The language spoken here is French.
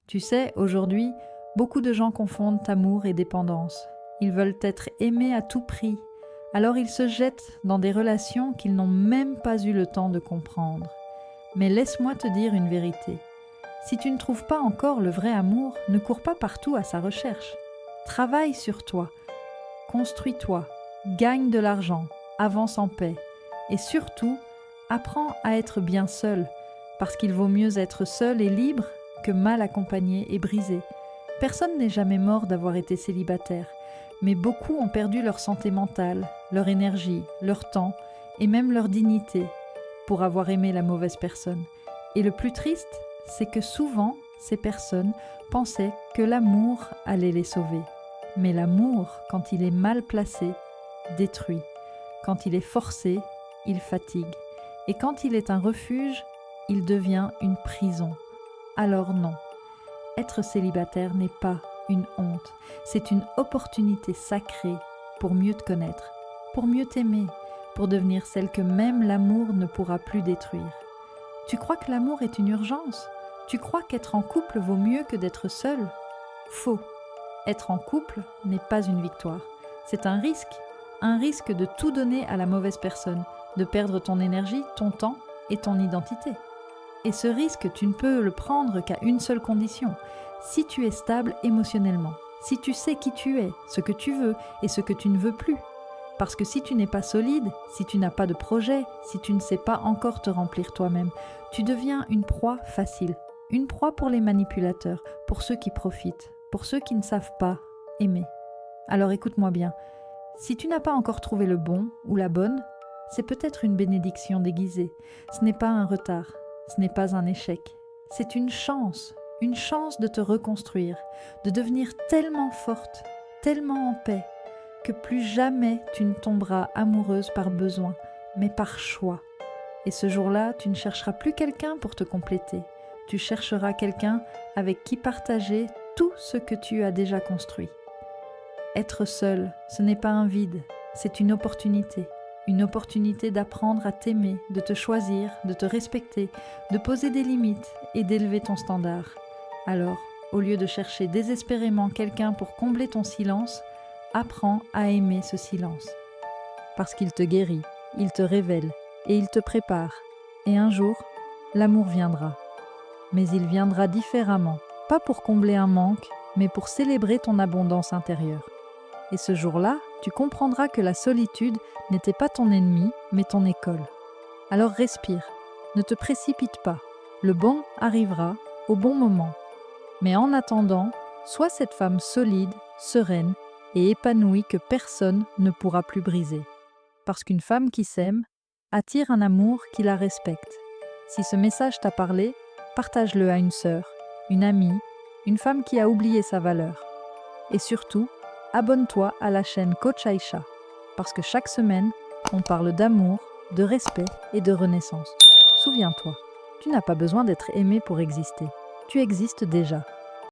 Tu sais, aujourd'hui, beaucoup de gens confondent amour et dépendance. Ils veulent être aimés à tout prix. Alors ils se jettent dans des relations qu'ils n'ont même pas eu le temps de comprendre. Mais laisse-moi te dire une vérité. Si tu ne trouves pas encore le vrai amour, ne cours pas partout à sa recherche. Travaille sur toi, construis-toi, gagne de l'argent, avance en paix. Et surtout, apprends à être bien seul, parce qu'il vaut mieux être seul et libre que mal accompagné et brisé. Personne n'est jamais mort d'avoir été célibataire, mais beaucoup ont perdu leur santé mentale, leur énergie, leur temps et même leur dignité pour avoir aimé la mauvaise personne. Et le plus triste, c'est que souvent, ces personnes pensaient que l'amour allait les sauver. Mais l'amour, quand il est mal placé, détruit. Quand il est forcé, il fatigue. Et quand il est un refuge, il devient une prison. Alors non, être célibataire n'est pas une honte, c'est une opportunité sacrée pour mieux te connaître, pour mieux t'aimer, pour devenir celle que même l'amour ne pourra plus détruire. Tu crois que l'amour est une urgence? Tu crois qu'être en couple vaut mieux que d'être seul? Faux. Être en couple n'est pas une victoire. C'est un risque de tout donner à la mauvaise personne, de perdre ton énergie, ton temps et ton identité. Et ce risque, tu ne peux le prendre qu'à une seule condition, si tu es stable émotionnellement, si tu sais qui tu es, ce que tu veux et ce que tu ne veux plus. Parce que si tu n'es pas solide, si tu n'as pas de projet, si tu ne sais pas encore te remplir toi-même, tu deviens une proie facile. Une proie pour les manipulateurs, pour ceux qui profitent, pour ceux qui ne savent pas aimer. Alors écoute-moi bien, si tu n'as pas encore trouvé le bon ou la bonne, c'est peut-être une bénédiction déguisée. Ce n'est pas un retard, ce n'est pas un échec. C'est une chance de te reconstruire, de devenir tellement forte, tellement en paix, que plus jamais tu ne tomberas amoureuse par besoin, mais par choix. Et ce jour-là, tu ne chercheras plus quelqu'un pour te compléter. Tu chercheras quelqu'un avec qui partager tout ce que tu as déjà construit. Être seul, ce n'est pas un vide, c'est une opportunité d'apprendre à t'aimer, de te choisir, de te respecter, de poser des limites et d'élever ton standard. Alors, au lieu de chercher désespérément quelqu'un pour combler ton silence, apprends à aimer ce silence. Parce qu'il te guérit, il te révèle et il te prépare. Et un jour, l'amour viendra. Mais il viendra différemment, pas pour combler un manque, mais pour célébrer ton abondance intérieure. Et ce jour-là, tu comprendras que la solitude n'était pas ton ennemi, mais ton école. Alors respire, ne te précipite pas. Le bon arrivera au bon moment. Mais en attendant, sois cette femme solide, sereine et épanouie que personne ne pourra plus briser. Parce qu'une femme qui s'aime attire un amour qui la respecte. Si ce message t'a parlé, partage-le à une sœur, une amie, une femme qui a oublié sa valeur. Et surtout, abonne-toi à la chaîne Coach Aïcha, parce que chaque semaine, on parle d'amour, de respect et de renaissance. Souviens-toi, tu n'as pas besoin d'être aimé pour exister. Tu existes déjà.